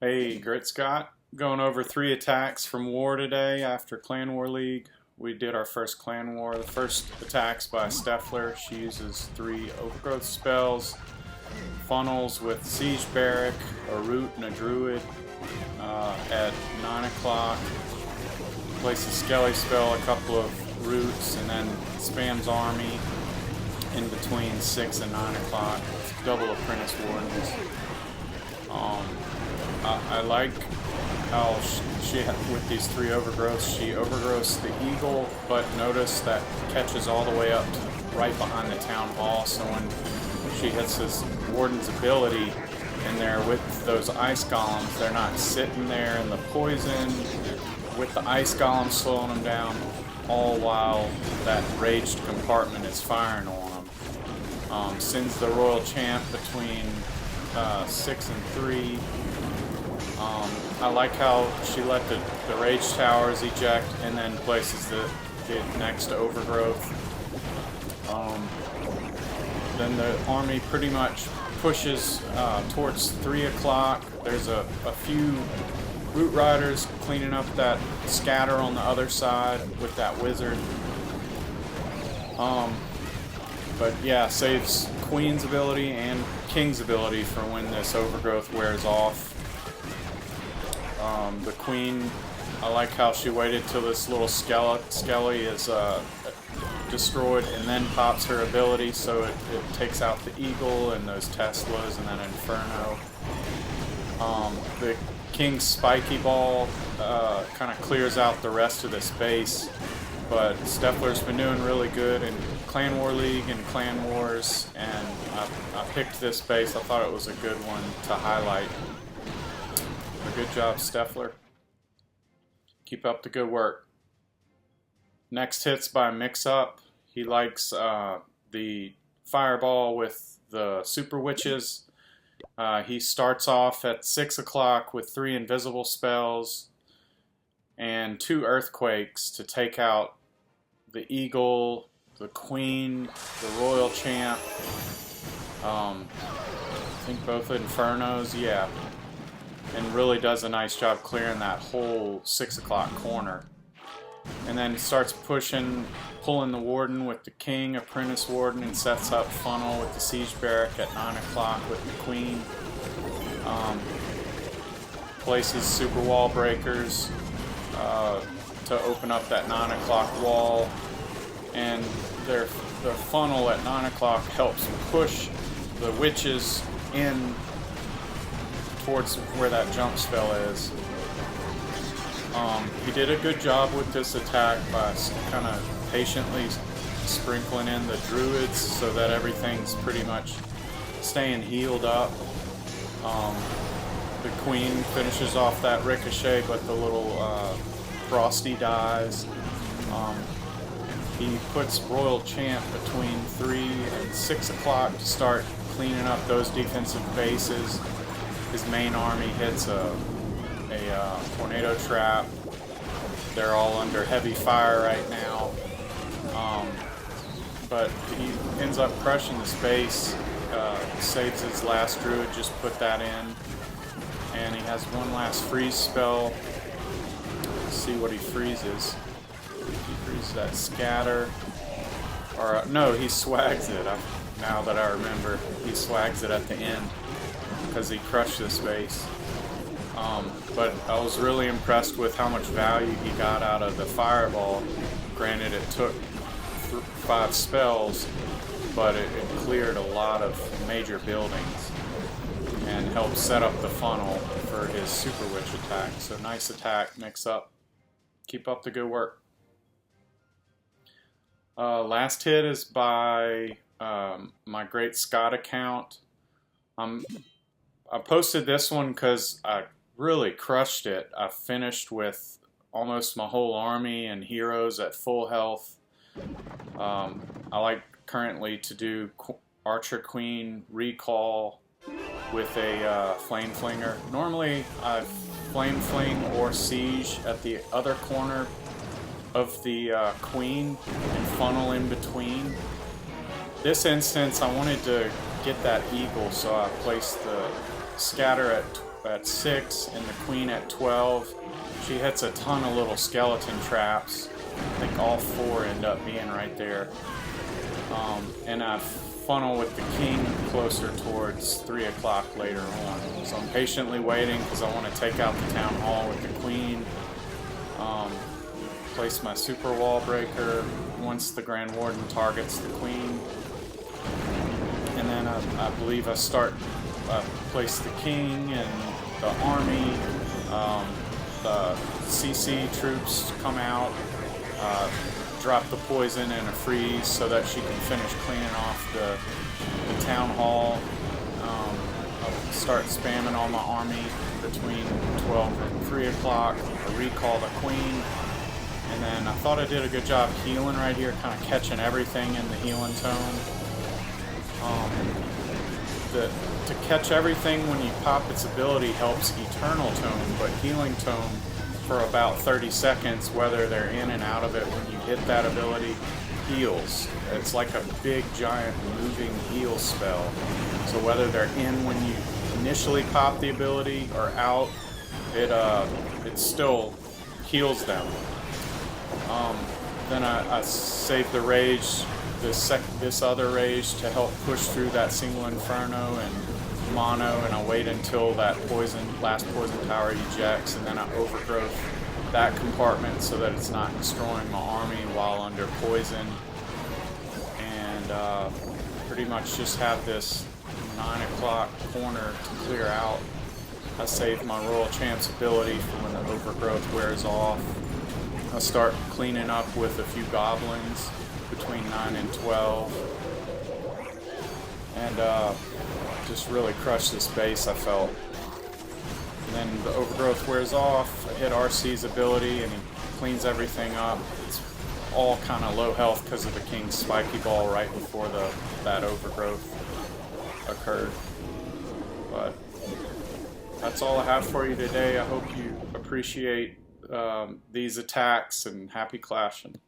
Hey, Grit Scott. Going over 3 attacks from War today after Clan War League. We did our first Clan War. The first attack's by Steffler. She uses 3 Overgrowth spells, funnels with Siege Barrack, a Root, and a Druid at 9 o'clock. Places Skelly spell, a couple of Roots, and then spams Army in between 6 and 9 o'clock. Double Apprentice Wardens. I like how she with these 3 overgrowths, she overgrowths the eagle, but notice that catches all the way up to right behind the town hall. So when she hits this warden's ability in there with those ice golems, they're not sitting there in the poison with the ice golems slowing them down, all while that raged compartment is firing on them. Sends the royal champ between 6 and 3. I like how she let the rage towers eject and then places the next overgrowth. Then the army pretty much pushes towards 3 o'clock. There's a few root riders cleaning up that scatter on the other side with that wizard. But yeah, saves Queen's ability and King's ability for when this overgrowth wears off. The Queen, I like how she waited till this little Skelly is destroyed and then pops her ability, so it takes out the Eagle and those Teslas and that Inferno. The King's Spiky Ball kind of clears out the rest of this base, but Steffler's been doing really good in Clan War League and Clan Wars, and I picked this base. I thought it was a good one to highlight. Good job, Steffler. Keep up the good work. Next hit's by Mix Up. He likes the Fireball with the Super Witches. He starts off at 6 o'clock with 3 invisible spells and 2 Earthquakes to take out the Eagle, the Queen, the Royal Champ. I think both Infernos, yeah. And really does a nice job clearing that whole 6 o'clock corner. And then starts pushing, pulling the Warden with the King, Apprentice Warden, and sets up Funnel with the Siege Barrack at 9 o'clock with the Queen. Places Super Wall Breakers to open up that 9 o'clock wall. And the Funnel at 9 o'clock helps push the Witches in towards where that jump spell is. He did a good job with this attack by kind of patiently sprinkling in the druids so that everything's pretty much staying healed up. The Queen finishes off that ricochet, but the little Frosty dies. He puts Royal Champ between 3 and 6 o'clock to start cleaning up those defensive bases. His main army hits a tornado trap. They're all under heavy fire right now. But he ends up crushing the space, saves his last druid, just put that in. And he has one last freeze spell. Let's see what he freezes. He freezes that scatter. Or, no, he swags it. Now that I remember, he swags it at the end, because he crushed this base. But I was really impressed with how much value he got out of the Fireball. Granted, it took 5 spells, but it cleared a lot of major buildings and helped set up the Funnel for his Super Witch attack. So nice attack, Mix Up. Keep up the good work. Last hit is by my Great Scott account. I posted this one because I really crushed it. I finished with almost my whole army and heroes at full health. I like currently to do Archer Queen Recall with a Flame Flinger. Normally I Flame Fling or Siege at the other corner of the Queen and funnel in between. This instance I wanted to get that Eagle, so I placed the scatter at 6 and the queen at 12. She hits a ton of little skeleton traps. I think all 4 end up being right there. And I funnel with the king closer towards 3 o'clock later on. So I'm patiently waiting because I want to take out the town hall with the queen. Place my super wall breaker once the Grand Warden targets the queen. And then I believe I place the king and the army. The CC troops come out, drop the poison and a freeze so that she can finish cleaning off the town hall. I'll start spamming all my army between 12 and 3 o'clock. I recall the queen. And then I thought I did a good job healing right here, kind of catching everything in the healing tome. To catch everything when you pop its ability helps Eternal Tome, but Healing Tome for about 30 seconds, whether they're in and out of it when you hit that ability, heals. It's like a big, giant, moving heal spell. So whether they're in when you initially pop the ability or out, it still heals them. Then I save the rage, this other rage, to help push through that single inferno and mono, and I wait until that last poison tower ejects, and then I overgrowth that compartment so that it's not destroying my army while under poison, and pretty much just have this 9 o'clock corner to clear out. I save my Royal Champ's ability for when the overgrowth wears off. I'll start cleaning up with a few goblins between 9 and 12. And just really crush this base, I felt. And then the overgrowth wears off, I hit RC's ability and he cleans everything up. It's all kind of low health because of the king's spiky ball right before that overgrowth occurred. But that's all I have for you today. I hope you appreciate these attacks, and happy clashing.